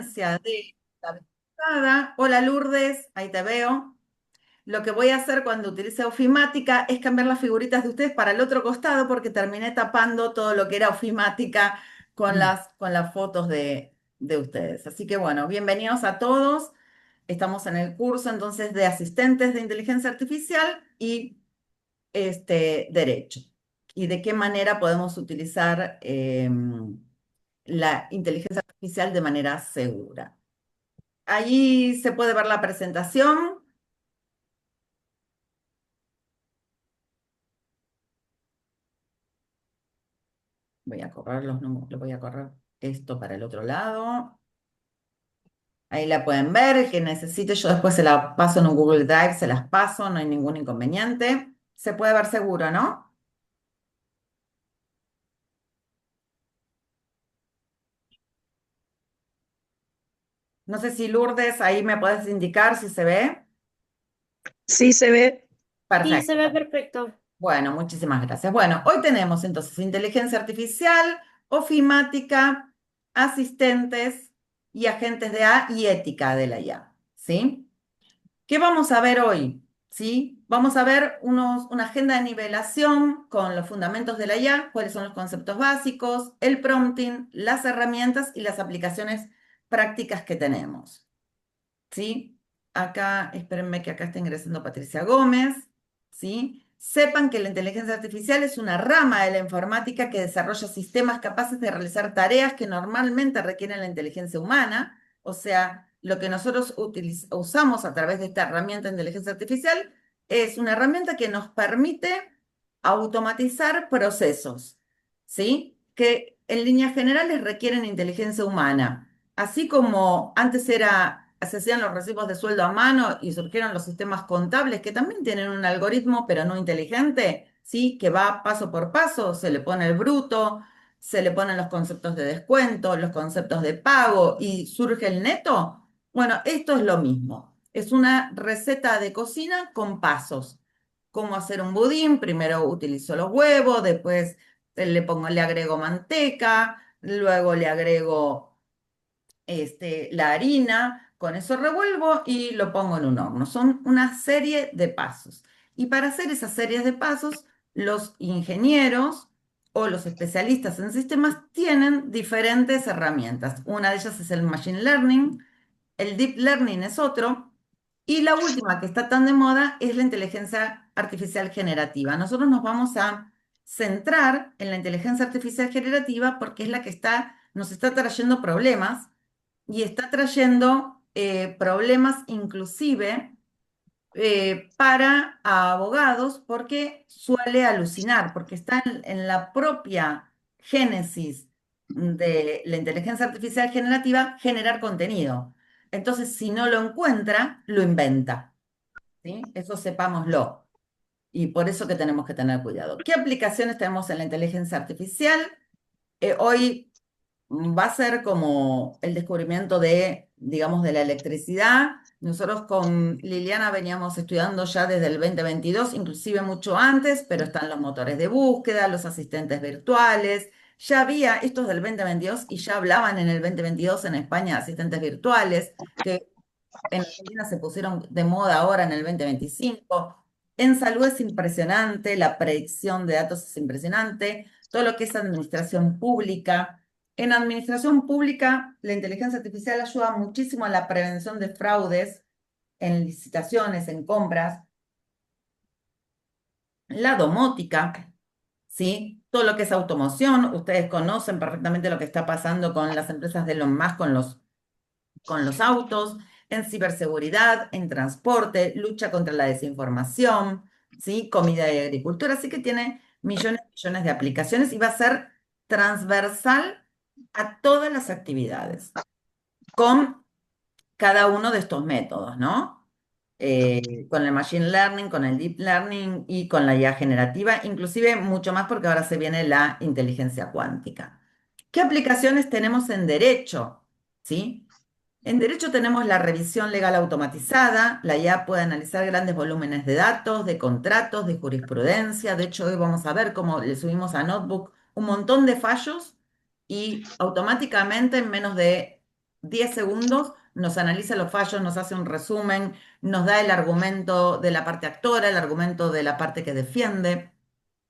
presencia de la diputada. Hola Lourdes, ahí te veo. Lo que voy a hacer cuando utilice ofimática es cambiar las figuritas de ustedes para el otro costado porque terminé tapando todo lo que era ofimática con las fotos de ustedes. Así que bueno, bienvenidos a todos. Estamos en el curso entonces de asistentes de inteligencia artificial y derecho. Y de qué manera podemos utilizar la inteligencia artificial de manera segura. Allí se puede ver la presentación. Voy a correr los números, lo voy a correr esto para el otro lado. Ahí la pueden ver, el que necesite, yo después se la paso en un Google Drive, se las paso, no hay ningún inconveniente. Se puede ver seguro, ¿no? No sé si Lourdes, ahí me puedes indicar si se ve. Sí, se ve. Sí, se Perfecto. ve perfecto. Bueno, muchísimas gracias. Bueno, hoy tenemos entonces inteligencia artificial, ofimática, asistentes y agentes de A y ética de la IA, ¿sí? ¿Qué vamos a ver hoy? ¿Sí? Vamos a ver una agenda de nivelación con los fundamentos de la IA, cuáles son los conceptos básicos, el prompting, las herramientas y las aplicaciones prácticas que tenemos. ¿Sí? Acá, espérenme que acá está ingresando Patricia Gómez, ¿sí? Sepan que la inteligencia artificial es una rama de la informática que desarrolla sistemas capaces de realizar tareas que normalmente requieren la inteligencia humana, o sea, lo que nosotros usamos a través de esta herramienta de inteligencia artificial es una herramienta que nos permite automatizar procesos, ¿sí? Que en líneas generales requieren inteligencia humana. Así como antes se hacían los recibos de sueldo a mano y surgieron los sistemas contables que también tienen un algoritmo, pero no inteligente, ¿sí? Que va paso por paso, se le pone el bruto, se le ponen los conceptos de descuento, los conceptos de pago y surge el neto. Bueno, esto es lo mismo. Es una receta de cocina con pasos. Cómo hacer un budín, primero utilizo los huevos, después le agrego manteca, luego le agrego la harina, con eso revuelvo y lo pongo en un horno. Son una serie de pasos. Y para hacer esas series de pasos, los ingenieros o los especialistas en sistemas tienen diferentes herramientas. Una de ellas es el Machine Learning, el Deep Learning es otro, y la última que está tan de moda es la inteligencia artificial generativa. Nosotros nos vamos a centrar en la inteligencia artificial generativa porque es la que nos está trayendo problemas y está trayendo problemas inclusive para abogados porque suele alucinar, porque está en la propia génesis de la inteligencia artificial generativa generar contenido. Entonces, si no lo encuentra, lo inventa, ¿sí? Eso sepámoslo. Y por eso que tenemos que tener cuidado. ¿Qué aplicaciones tenemos en la inteligencia artificial? Hoy va a ser como el descubrimiento de, digamos, de la electricidad. Nosotros con Liliana veníamos estudiando ya desde el 2022, inclusive mucho antes, pero están los motores de búsqueda, los asistentes virtuales. Ya había estos del 2022 y ya hablaban en el 2022 en España de asistentes virtuales, que en Argentina se pusieron de moda ahora en el 2025. En salud es impresionante, la predicción de datos es impresionante, todo lo que es administración pública. En administración pública, la inteligencia artificial ayuda muchísimo a la prevención de fraudes en licitaciones, en compras, la domótica, ¿sí? Todo lo que es automoción, ustedes conocen perfectamente lo que está pasando con las empresas de Elon Musk, con los autos, en ciberseguridad, en transporte, lucha contra la desinformación, ¿sí? Comida y agricultura, así que tiene millones y millones de aplicaciones y va a ser transversal a todas las actividades con cada uno de estos métodos, ¿no? Con el Machine Learning, con el Deep Learning y con la IA generativa, inclusive mucho más porque ahora se viene la inteligencia cuántica. ¿Qué aplicaciones tenemos en derecho? ¿Sí? En derecho tenemos la revisión legal automatizada. La IA puede analizar grandes volúmenes de datos, de contratos, de jurisprudencia. De hecho, hoy vamos a ver cómo le subimos a Notebook un montón de fallos y automáticamente en menos de 10 segundos, nos analiza los fallos, nos hace un resumen, nos da el argumento de la parte actora, el argumento de la parte que defiende,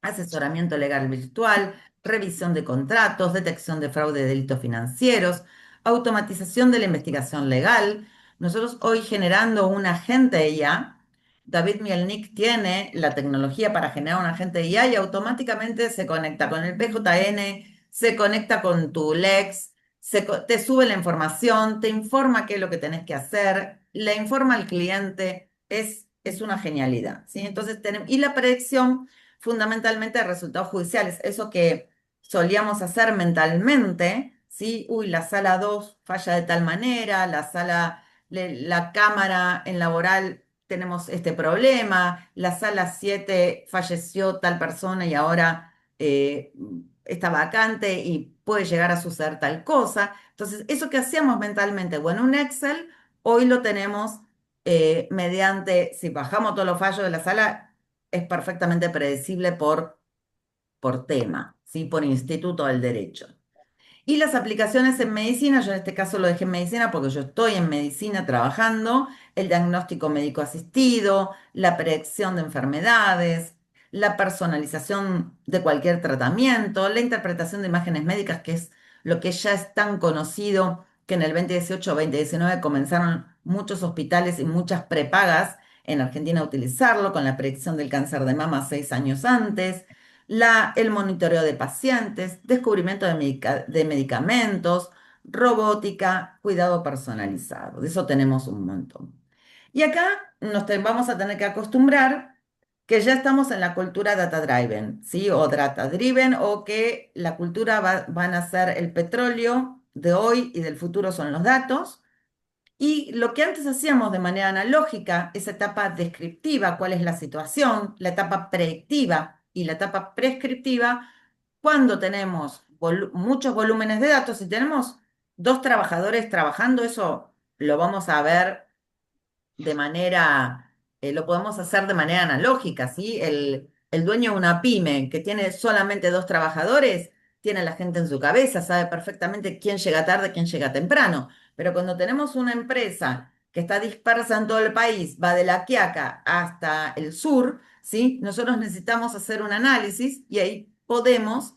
asesoramiento legal virtual, revisión de contratos, detección de fraude y delitos financieros, automatización de la investigación legal. Nosotros hoy generando un agente IA, David Mielnik tiene la tecnología para generar un agente IA y automáticamente se conecta con el PJN, se conecta con tu Lex, te sube la información, te informa qué es lo que tenés que hacer, le informa al cliente, es una genialidad, ¿sí? Entonces, y la predicción fundamentalmente de resultados judiciales, eso que solíamos hacer mentalmente, ¿sí? Uy, la sala 2 falla de tal manera, la cámara en laboral tenemos este problema, la sala 7 falleció tal persona y ahora está vacante y puede llegar a suceder tal cosa. Entonces, eso que hacíamos mentalmente, bueno, un Excel, hoy lo tenemos mediante, si bajamos todos los fallos de la sala, es perfectamente predecible por tema, ¿sí? Por instituto del derecho. Y las aplicaciones en medicina, yo en este caso lo dejé en medicina porque yo estoy en medicina trabajando, el diagnóstico médico asistido, la predicción de enfermedades, la personalización de cualquier tratamiento, la interpretación de imágenes médicas, que es lo que ya es tan conocido que en el 2018-2019 comenzaron muchos hospitales y muchas prepagas en Argentina a utilizarlo, con la predicción del cáncer de mama 6 años antes, el monitoreo de pacientes, descubrimiento de medicamentos, robótica, cuidado personalizado. De eso tenemos un montón. Y acá vamos a tener que acostumbrar que ya estamos en la cultura data driven, ¿sí? O data driven, o que la cultura van a ser el petróleo de hoy y del futuro son los datos. Y lo que antes hacíamos de manera analógica, esa etapa descriptiva, cuál es la situación, la etapa predictiva y la etapa prescriptiva, cuando tenemos muchos volúmenes de datos, si tenemos dos trabajadores trabajando, eso lo vamos a ver de manera, lo podemos hacer de manera analógica, ¿sí? El dueño de una pyme que tiene solamente dos trabajadores, tiene a la gente en su cabeza, sabe perfectamente quién llega tarde, quién llega temprano. Pero cuando tenemos una empresa que está dispersa en todo el país, va de La Quiaca hasta el sur, ¿sí? Nosotros necesitamos hacer un análisis y ahí podemos,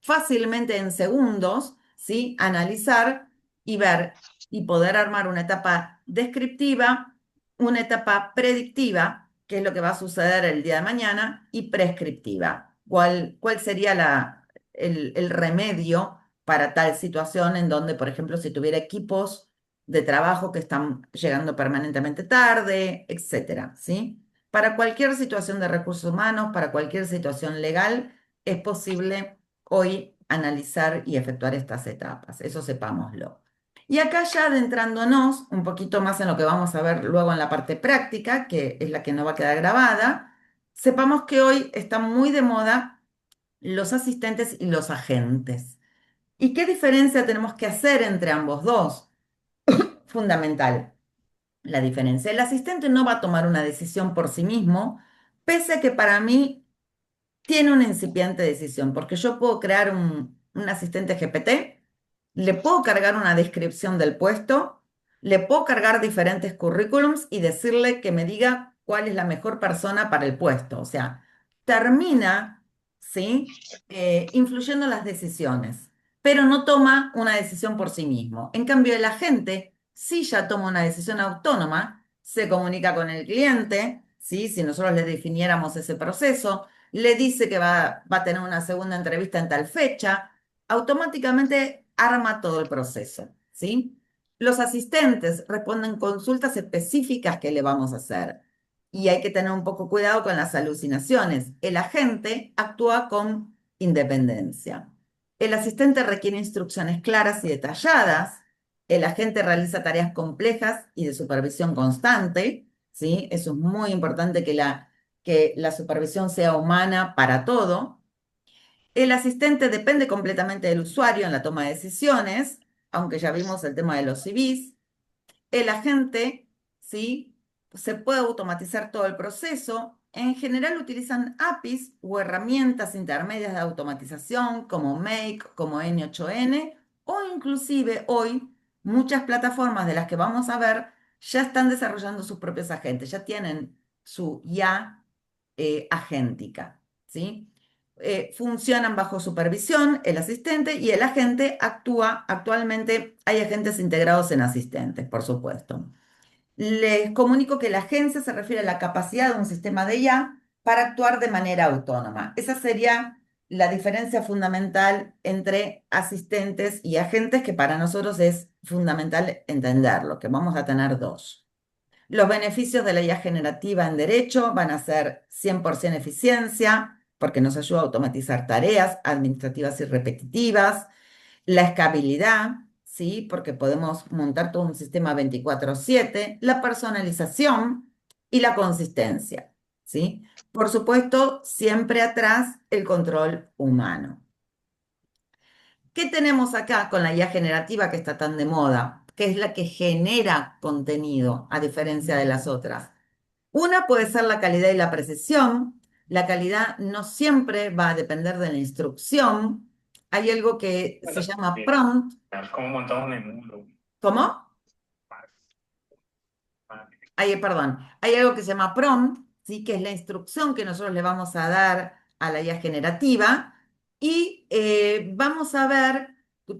fácilmente en segundos, ¿sí? Analizar y ver y poder armar una etapa descriptiva, una etapa predictiva, que es lo que va a suceder el día de mañana, y prescriptiva. ¿Cuál sería el remedio para tal situación en donde, por ejemplo, si tuviera equipos de trabajo que están llegando permanentemente tarde, etcétera, ¿sí? Para cualquier situación de recursos humanos, para cualquier situación legal, es posible hoy analizar y efectuar estas etapas. Eso sepámoslo. Y acá ya adentrándonos un poquito más en lo que vamos a ver luego en la parte práctica, que es la que no va a quedar grabada, sepamos que hoy están muy de moda los asistentes y los agentes. ¿Y qué diferencia tenemos que hacer entre ambos dos? Fundamental. La diferencia. El asistente no va a tomar una decisión por sí mismo, pese a que para mí tiene una incipiente decisión, porque yo puedo crear un asistente GPT, le puedo cargar una descripción del puesto, le puedo cargar diferentes currículums y decirle que me diga cuál es la mejor persona para el puesto. O sea, termina, ¿sí? Influyendo en las decisiones, pero no toma una decisión por sí mismo. En cambio, el agente sí ya toma una decisión autónoma, se comunica con el cliente, ¿sí? Si nosotros le definiéramos ese proceso, le dice que va a tener una segunda entrevista en tal fecha, automáticamente arma todo el proceso, ¿sí? Los asistentes responden consultas específicas que le vamos a hacer y hay que tener un poco cuidado con las alucinaciones. El agente actúa con independencia. El asistente requiere instrucciones claras y detalladas. El agente realiza tareas complejas y de supervisión constante, ¿sí? Eso es muy importante que la supervisión sea humana para todo. El asistente depende completamente del usuario en la toma de decisiones, aunque ya vimos el tema de los CVs. El agente, ¿sí? Se puede automatizar todo el proceso. En general utilizan APIs o herramientas intermedias de automatización como Make, como N8N o inclusive hoy muchas plataformas de las que vamos a ver ya están desarrollando sus propios agentes, ya tienen su IA agéntica, ¿sí? Funcionan bajo supervisión, el asistente y el agente actúa. Actualmente hay agentes integrados en asistentes, por supuesto. Les comunico que la agencia se refiere a la capacidad de un sistema de IA para actuar de manera autónoma. Esa sería la diferencia fundamental entre asistentes y agentes, que para nosotros es fundamental entenderlo, que vamos a tener dos. Los beneficios de la IA generativa en derecho van a ser 100% eficiencia, porque nos ayuda a automatizar tareas administrativas y repetitivas, la escalabilidad, ¿sí? Porque podemos montar todo un sistema 24/7, la personalización y la consistencia, ¿sí? Por supuesto, siempre atrás el control humano. ¿Qué tenemos acá con la IA generativa que está tan de moda? Que es la que genera contenido, a diferencia de las otras. Una puede ser la calidad y la precisión. La calidad no siempre va a depender de la instrucción. Hay algo que se llama prompt. Como montado en el mundo. ¿Cómo? Perdón, hay algo que se llama prompt, ¿sí? Que es la instrucción que nosotros le vamos a dar a la IA generativa. Y vamos a ver,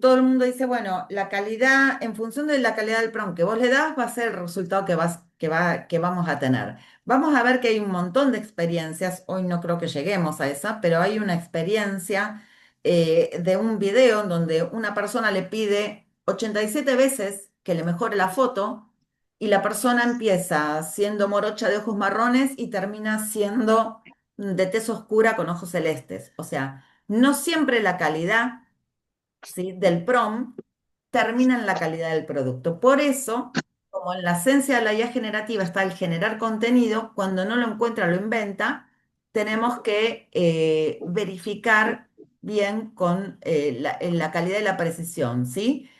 todo el mundo dice, bueno, la calidad, en función de la calidad del prompt que vos le das, va a ser el resultado que vamos a tener. Vamos a ver que hay un montón de experiencias, hoy no creo que lleguemos a esa, pero hay una experiencia de un video en donde una persona le pide 87 veces que le mejore la foto y la persona empieza siendo morocha de ojos marrones y termina siendo de tez oscura con ojos celestes. O sea, no siempre la calidad, ¿sí? del prompt termina en la calidad del producto. Por eso, como en la esencia de la IA generativa está el generar contenido, cuando no lo encuentra, lo inventa, tenemos que verificar bien con la calidad y la precisión, ¿sí?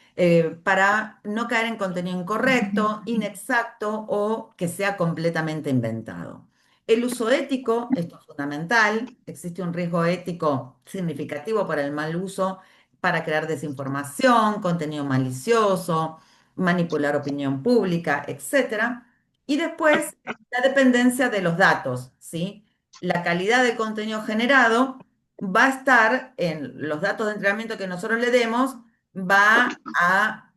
Para no caer en contenido incorrecto, inexacto o que sea completamente inventado. El uso ético, esto es fundamental, existe un riesgo ético significativo para el mal uso, para crear desinformación, contenido malicioso, manipular opinión pública, etcétera. Y después, la dependencia de los datos, ¿sí? La calidad del contenido generado va a estar en los datos de entrenamiento que nosotros le demos, va a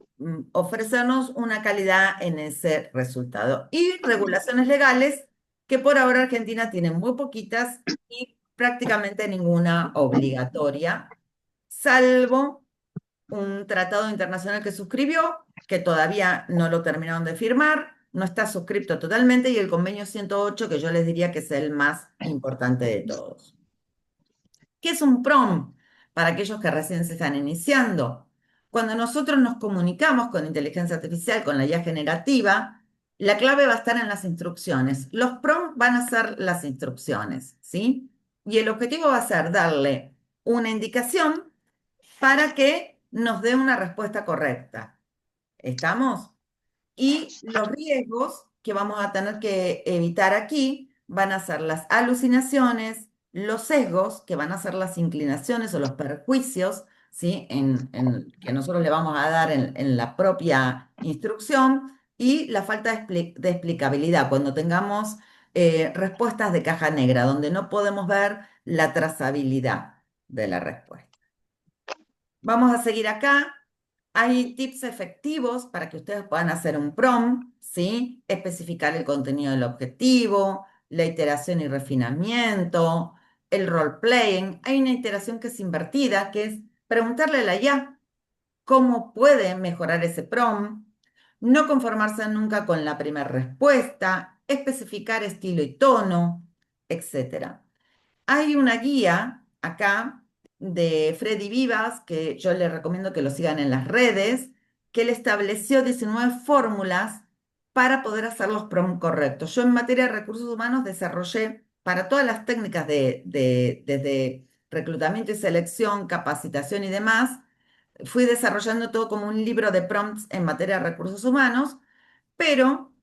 ofrecernos una calidad en ese resultado. Y regulaciones legales que por ahora Argentina tiene muy poquitas y prácticamente ninguna obligatoria, salvo un tratado internacional que suscribió, que todavía no lo terminaron de firmar, no está suscrito totalmente, y el convenio 108, que yo les diría que es el más importante de todos. ¿Qué es un PROM? Para aquellos que recién se están iniciando. Cuando nosotros nos comunicamos con inteligencia artificial, con la IA generativa, la clave va a estar en las instrucciones. Los prompts van a ser las instrucciones, ¿sí? Y el objetivo va a ser darle una indicación para que nos dé una respuesta correcta. ¿Estamos? Y los riesgos que vamos a tener que evitar aquí van a ser las alucinaciones, los sesgos, que van a ser las inclinaciones o los perjuicios, ¿sí? Que nosotros le vamos a dar en la propia instrucción, y la falta de explicabilidad, cuando tengamos respuestas de caja negra, donde no podemos ver la trazabilidad de la respuesta. Vamos a seguir acá. Hay tips efectivos para que ustedes puedan hacer un prompt, ¿sí? Especificar el contenido del objetivo, la iteración y refinamiento, el role-playing. Hay una iteración que es invertida, que es preguntarle a la IA cómo puede mejorar ese prompt, no conformarse nunca con la primera respuesta, especificar estilo y tono, etcétera. Hay una guía acá de Freddy Vivas, que yo les recomiendo que lo sigan en las redes, que él estableció 19 fórmulas para poder hacer los prompts correctos. Yo en materia de recursos humanos desarrollé para todas las técnicas desde reclutamiento y selección, capacitación y demás, fui desarrollando todo como un libro de prompts en materia de recursos humanos, pero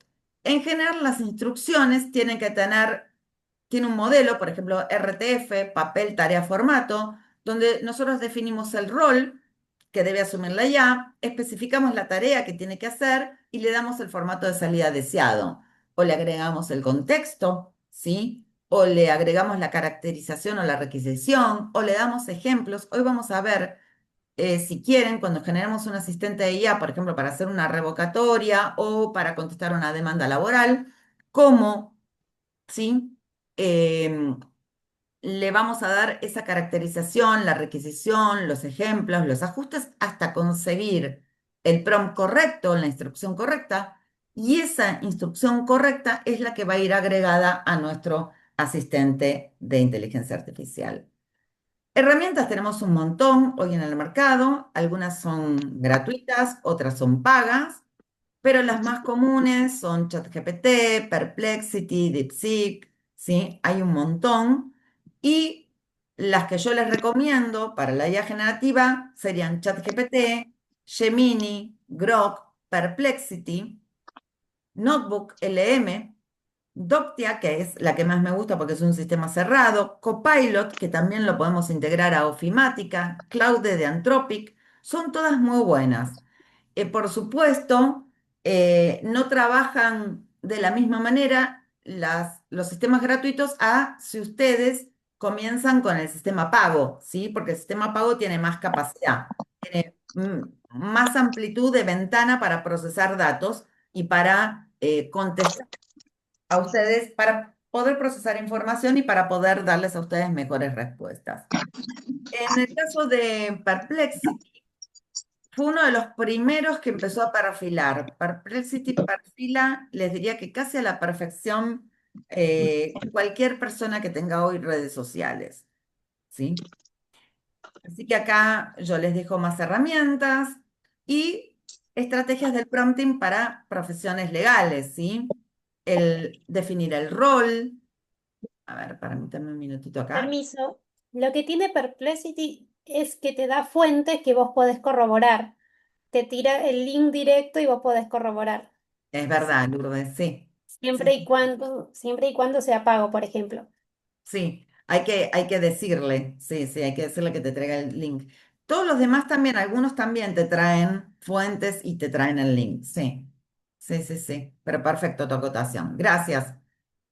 en general las instrucciones tiene un modelo, por ejemplo, RTF, papel, tarea, formato, donde nosotros definimos el rol, que debe asumir la IA, especificamos la tarea que tiene que hacer y le damos el formato de salida deseado. O le agregamos el contexto, ¿sí? O le agregamos la caracterización o la requisición, o le damos ejemplos. Hoy vamos a ver, si quieren, cuando generamos un asistente de IA, por ejemplo, para hacer una revocatoria o para contestar una demanda laboral, cómo, ¿sí? Em, le vamos a dar esa caracterización, la requisición, los ejemplos, los ajustes, hasta conseguir el prompt correcto, la instrucción correcta, y esa instrucción correcta es la que va a ir agregada a nuestro asistente de inteligencia artificial. Herramientas tenemos un montón hoy en el mercado, algunas son gratuitas, otras son pagas, pero las más comunes son ChatGPT, Perplexity, DeepSeek, ¿sí? Hay un montón. Y las que yo les recomiendo para la IA generativa serían ChatGPT, Gemini, Grok, Perplexity, Notebook LM, Doctia, que es la que más me gusta porque es un sistema cerrado, Copilot, que también lo podemos integrar a Ofimática, Claude de Anthropic, son todas muy buenas. Por supuesto, no trabajan de la misma manera los sistemas gratuitos a si ustedes comienzan con el sistema pago, ¿sí? Porque el sistema pago tiene más capacidad, tiene más amplitud de ventana para procesar datos y para contestar a ustedes, para poder procesar información y para poder darles a ustedes mejores respuestas. En el caso de Perplexity, fue uno de los primeros que empezó a perfilar. Perplexity perfila, les diría que casi a la perfección, cualquier persona que tenga hoy redes sociales, ¿sí? Así que acá yo les dejo más herramientas y estrategias del prompting para profesiones legales, ¿sí? El definir el rol. A ver, permítanme un minutito acá. Permiso. Lo que tiene Perplexity es que te da fuentes que vos podés corroborar. Te tira el link directo y vos podés corroborar. Es verdad, Lourdes, sí. Sí, Siempre y cuando sea pago, por ejemplo. sí, hay que decirle, sí, sí, hay que decirle que te traiga el link. Todos los demás también, algunos también te traen fuentes y te traen el link, sí. Sí, sí, sí, pero perfecto tu acotación. Gracias.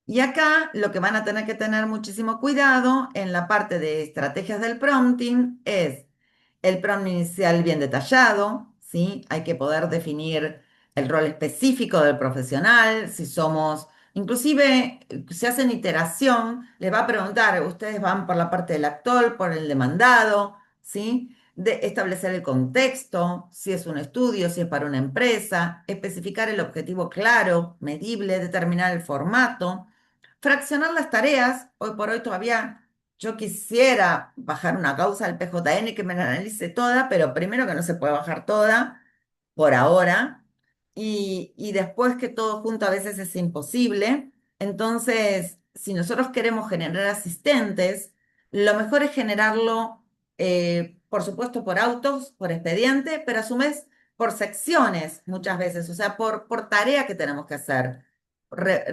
Y acá lo que van a tener que tener muchísimo cuidado en la parte de estrategias del prompting es el prompt inicial bien detallado, ¿sí? Hay que poder definir el rol específico del profesional, si somos, inclusive si hacen iteración, les va a preguntar, ustedes van por la parte del actor, por el demandado, ¿sí? De establecer el contexto, si es un estudio, si es para una empresa, especificar el objetivo claro, medible, determinar el formato. Fraccionar las tareas, hoy por hoy todavía yo quisiera bajar una causa al PJN que me la analice toda, pero primero que no se puede bajar toda por ahora, y después que todo junto a veces es imposible. Entonces, si nosotros queremos generar asistentes, lo mejor es generarlo, por supuesto, por autos, por expediente, pero a su vez por secciones muchas veces, o sea, por tarea que tenemos que hacer.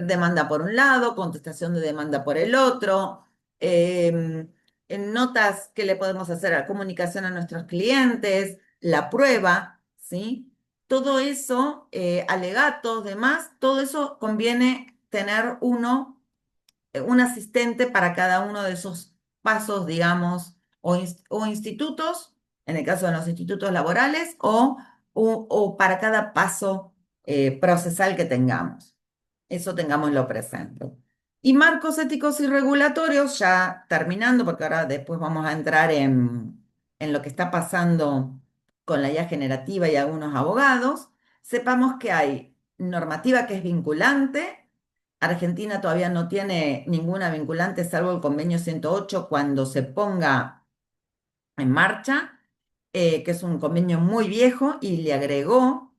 Demanda por un lado, contestación de demanda por el otro, en notas que le podemos hacer a comunicación a nuestros clientes, la prueba, ¿sí? Todo eso, alegatos, demás, todo eso conviene tener un asistente para cada uno de esos pasos, digamos, o institutos, en el caso de los institutos laborales, o para cada paso procesal que tengamos. Eso tengámoslo presente. Y marcos éticos y regulatorios, ya terminando, porque ahora después vamos a entrar en lo que está pasando con la IA generativa y algunos abogados, sepamos que hay normativa que es vinculante. Argentina todavía no tiene ninguna vinculante, salvo el convenio 108 cuando se ponga en marcha, que es un convenio muy viejo y le agregó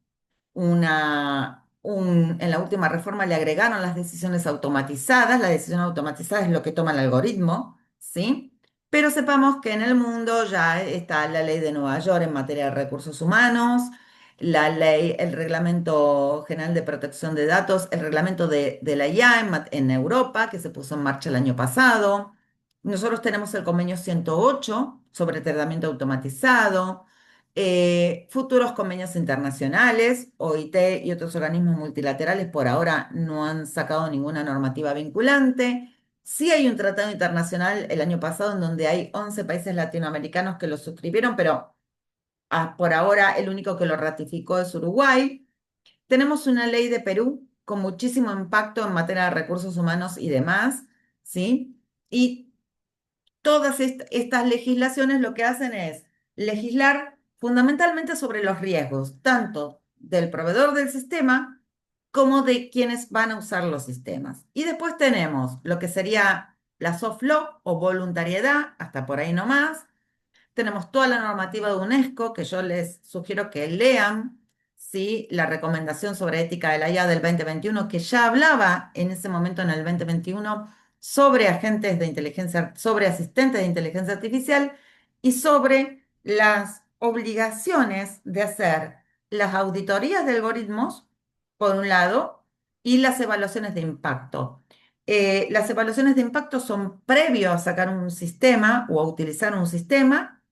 en la última reforma le agregaron las decisiones automatizadas. La decisión automatizada es lo que toma el algoritmo, ¿sí? Pero sepamos que en el mundo ya está la ley de Nueva York en materia de recursos humanos, la ley, el Reglamento General de Protección de Datos, el reglamento de la IA en Europa, que se puso en marcha el año pasado. Nosotros tenemos el convenio 108 sobre tratamiento automatizado. Futuros convenios internacionales, OIT y otros organismos multilaterales por ahora no han sacado ninguna normativa vinculante. Sí hay un tratado internacional el año pasado en donde hay 11 países latinoamericanos que lo suscribieron, pero por ahora el único que lo ratificó es Uruguay. Tenemos una ley de Perú con muchísimo impacto en materia de recursos humanos y demás, ¿sí? Y todas estas legislaciones lo que hacen es legislar fundamentalmente sobre los riesgos, tanto del proveedor del sistema como de quienes van a usar los sistemas. Y después tenemos lo que sería la soft law o voluntariedad, hasta por ahí nomás, tenemos toda la normativa de UNESCO, que yo les sugiero que lean, ¿sí? La recomendación sobre ética de la IA del 2021, que ya hablaba en ese momento, en el 2021, sobre agentes de inteligencia, sobre asistentes de inteligencia artificial y sobre las obligaciones de hacer las auditorías de algoritmos, por un lado, y las evaluaciones de impacto. Las evaluaciones de impacto son previo a sacar un sistema o a utilizar un sistema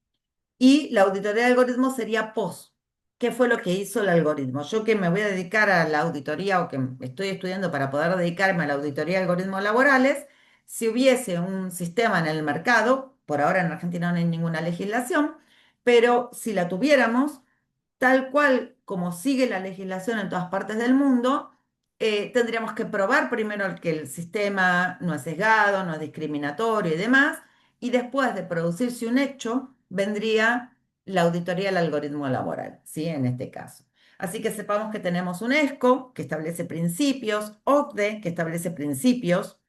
y la auditoría de algoritmos sería post. ¿Qué fue lo que hizo el algoritmo? Yo que me voy a dedicar a la auditoría o que estoy estudiando para poder dedicarme a la auditoría de algoritmos laborales, si hubiese un sistema en el mercado, por ahora en Argentina no hay ninguna legislación, pero si la tuviéramos, tal cual como sigue la legislación en todas partes del mundo, tendríamos que probar primero que el sistema no es sesgado, no es discriminatorio y demás, y después de producirse un hecho, vendría la auditoría del algoritmo laboral, ¿sí? En este caso. Así que sepamos que tenemos UNESCO, que establece principios, OCDE, que establece principios,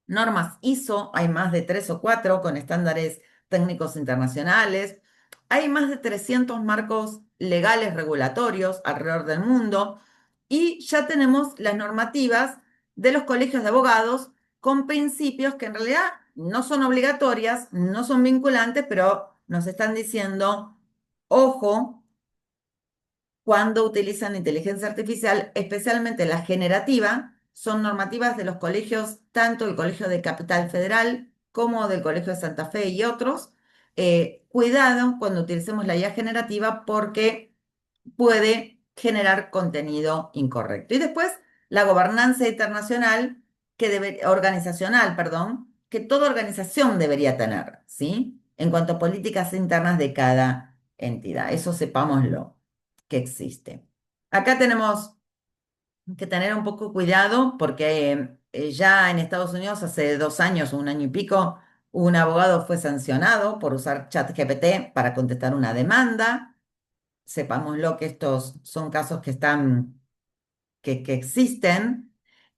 normas ISO, hay más de 3 o 4 con estándares técnicos internacionales, hay más de 300 marcos legales regulatorios alrededor del mundo y ya tenemos las normativas de los colegios de abogados con principios que en realidad no son obligatorias, no son vinculantes, pero nos están diciendo, ojo, cuando utilizan inteligencia artificial, especialmente la generativa, son normativas de los colegios, tanto el Colegio de Capital Federal como del Colegio de Santa Fe y otros. Cuidado cuando utilicemos la IA generativa porque puede generar contenido incorrecto. Y después, la gobernanza internacional, organizacional, perdón, que toda organización debería tener, ¿sí? En cuanto a políticas internas de cada entidad. Eso sepámoslo que existe. Acá tenemos que tener un poco cuidado porque ya en Estados Unidos hace 2 años o un año y pico, un abogado fue sancionado por usar ChatGPT para contestar una demanda. Sepámoslo que estos son casos que están, que existen.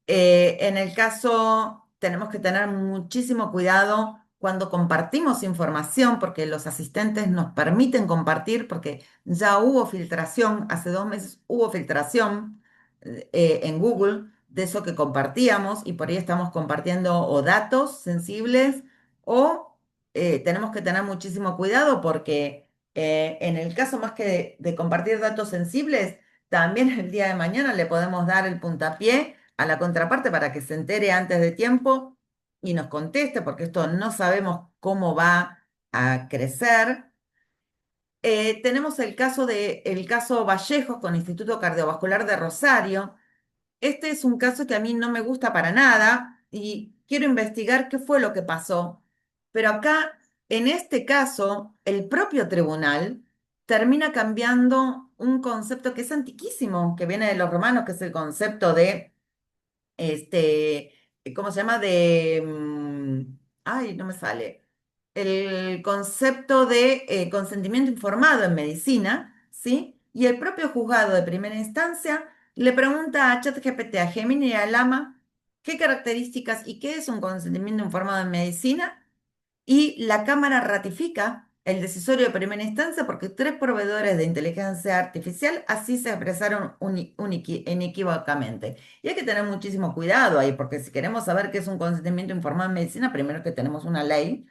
En el caso, tenemos que tener muchísimo cuidado cuando compartimos información, porque los asistentes nos permiten compartir, porque ya hubo filtración, hace 2 meses hubo filtración en Google de eso que compartíamos y por ahí estamos compartiendo o datos sensibles o tenemos que tener muchísimo cuidado porque en el caso más que de compartir datos sensibles, también el día de mañana le podemos dar el puntapié a la contraparte para que se entere antes de tiempo y nos conteste, porque esto no sabemos cómo va a crecer. Tenemos el caso Vallejos con Instituto Cardiovascular de Rosario. Este es un caso que a mí no me gusta para nada y quiero investigar qué fue lo que pasó. Pero acá, en este caso, el propio tribunal termina cambiando un concepto que es antiquísimo, que viene de los romanos, que es el concepto de este, ¿cómo se llama? Ay, no me sale. El concepto de consentimiento informado en medicina, ¿sí? Y el propio juzgado de primera instancia le pregunta a ChatGPT, a Gemini y a Llama qué características y qué es un consentimiento informado en medicina y la Cámara ratifica el decisorio de primera instancia porque 3 proveedores de inteligencia artificial así se expresaron inequívocamente. Y hay que tener muchísimo cuidado ahí, porque si queremos saber qué es un consentimiento informado en medicina, primero que tenemos una ley.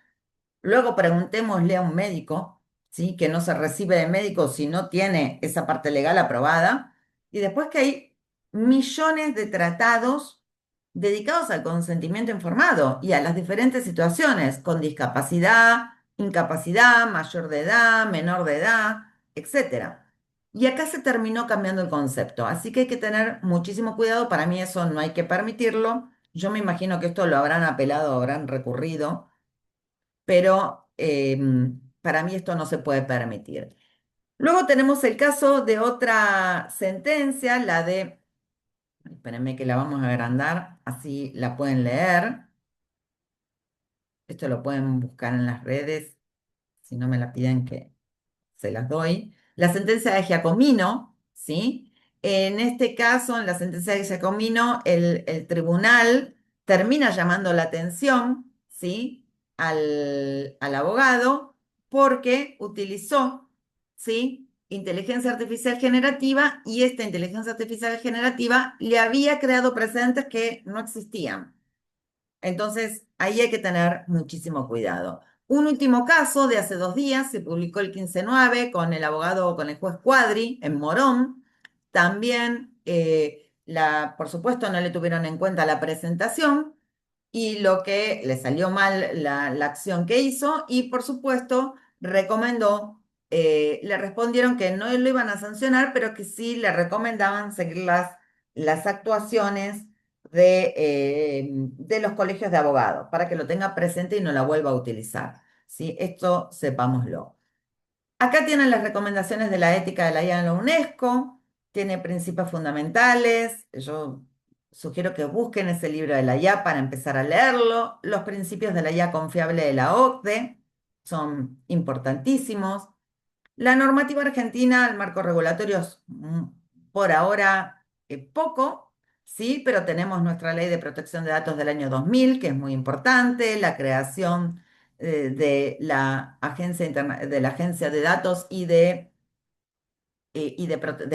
Luego preguntémosle a un médico, ¿sí? Que no se recibe de médico si no tiene esa parte legal aprobada. Y después que hay millones de tratados dedicados al consentimiento informado y a las diferentes situaciones, con discapacidad, incapacidad, mayor de edad, menor de edad. etcétera. Y acá se terminó cambiando el concepto, así que hay que tener muchísimo cuidado. Para mí eso no hay que permitirlo. Yo me imagino que esto lo habrán apelado, habrán recurrido, pero para mí esto no se puede permitir. Luego tenemos el caso de otra sentencia, la de, espérenme que la vamos a agrandar, así la pueden leer. Esto lo pueden buscar en las redes, si no me la piden que se las doy. La sentencia de Giacomino, ¿sí? En este caso, en la sentencia de Giacomino, el tribunal termina llamando la atención, ¿sí? Al abogado porque utilizó, ¿sí? Inteligencia artificial generativa, y esta inteligencia artificial generativa le había creado precedentes que no existían. Entonces, ahí hay que tener muchísimo cuidado. Un último caso de hace 2 días se publicó el 15/9 con el abogado, con el juez Cuadri en Morón. También, por supuesto, no le tuvieron en cuenta la presentación y lo que le salió mal la acción que hizo, y por supuesto recomendó, le respondieron que no lo iban a sancionar, pero que sí le recomendaban seguir las actuaciones de los colegios de abogados para que lo tenga presente y no la vuelva a utilizar. ¿Sí? Esto sepámoslo. Acá tienen las recomendaciones de la ética de la IA en la UNESCO, tiene principios fundamentales. Yo sugiero que busquen ese libro de la IA para empezar a leerlo. Los principios de la IA confiable de la OCDE son importantísimos. La normativa argentina, el marco regulatorio es por ahora poco, sí, pero tenemos nuestra ley de protección de datos del año 2000, que es muy importante, la creación de la de la agencia de datos de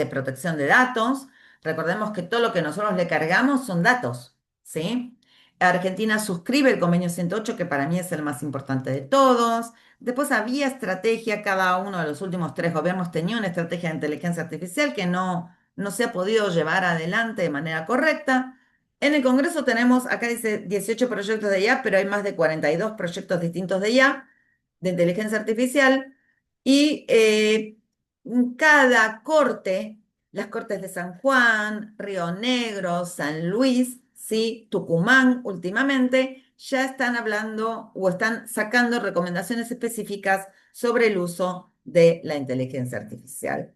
protección de datos. Recordemos que todo lo que nosotros le cargamos son datos, ¿sí? Argentina suscribe el convenio 108, que para mí es el más importante de todos. Después había estrategia, cada uno de los últimos 3 gobiernos tenía una estrategia de inteligencia artificial que no se ha podido llevar adelante de manera correcta. En el Congreso tenemos, acá dice 18 proyectos de IA, pero hay más de 42 proyectos distintos de IA, de inteligencia artificial, y cada corte, las cortes de San Juan, Río Negro, San Luis, ¿sí? Tucumán últimamente, ya están hablando o están sacando recomendaciones específicas sobre el uso de la inteligencia artificial.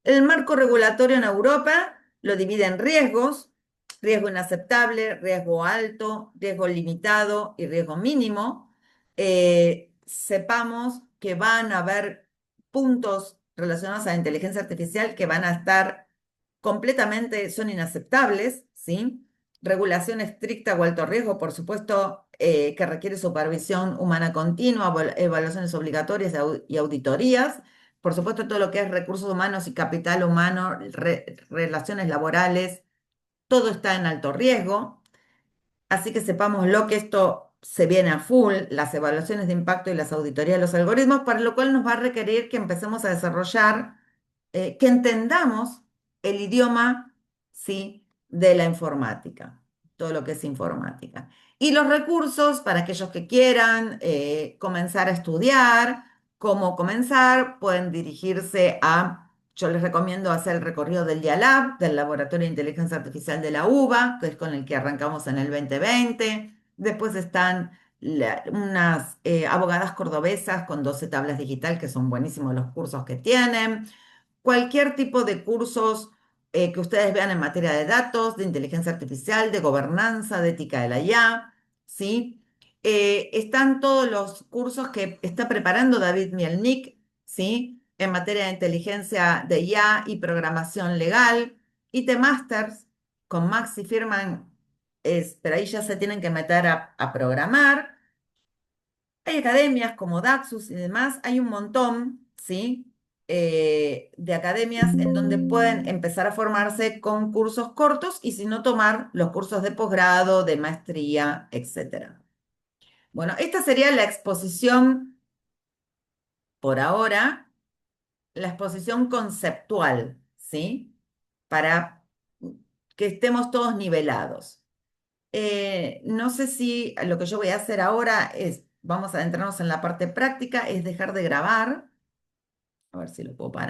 El marco regulatorio en Europa lo divide en riesgos: riesgo inaceptable, riesgo alto, riesgo limitado y riesgo mínimo. Sepamos que van a haber puntos relacionados a la inteligencia artificial que van a estar completamente, son inaceptables, ¿sí? Regulación estricta o alto riesgo, por supuesto, que requiere supervisión humana continua, evaluaciones obligatorias y auditorías. Por supuesto, todo lo que es recursos humanos y capital humano, relaciones laborales, todo está en alto riesgo. Así que sepamos lo que esto se viene a full, las evaluaciones de impacto y las auditorías de los algoritmos, para lo cual nos va a requerir que empecemos a desarrollar, que entendamos el idioma, ¿sí? De la informática, todo lo que es informática. Y los recursos para aquellos que quieran comenzar a estudiar, cómo comenzar, pueden dirigirse yo les recomiendo hacer el recorrido del DIALAB, del Laboratorio de Inteligencia Artificial de la UBA, que es con el que arrancamos en el 2020. Después están unas abogadas cordobesas con 12 tablas digital, que son buenísimos los cursos que tienen. Cualquier tipo de cursos que ustedes vean en materia de datos, de inteligencia artificial, de gobernanza, de ética de la IA, ¿sí? Están todos los cursos que está preparando David Mielnik, ¿sí? En materia de inteligencia de IA y programación legal. IT Masters con Maxi Firman, pero ahí ya se tienen que meter a programar. Hay academias como Daxus y demás, hay un montón, ¿sí? De academias en donde pueden empezar a formarse con cursos cortos, y si no, tomar los cursos de posgrado, de maestría, etc. Bueno, esta sería la exposición por ahora, la exposición conceptual, ¿sí? Para que estemos todos nivelados. No sé si lo que yo voy a hacer ahora vamos a adentrarnos en la parte práctica, es dejar de grabar. A ver si lo puedo parar.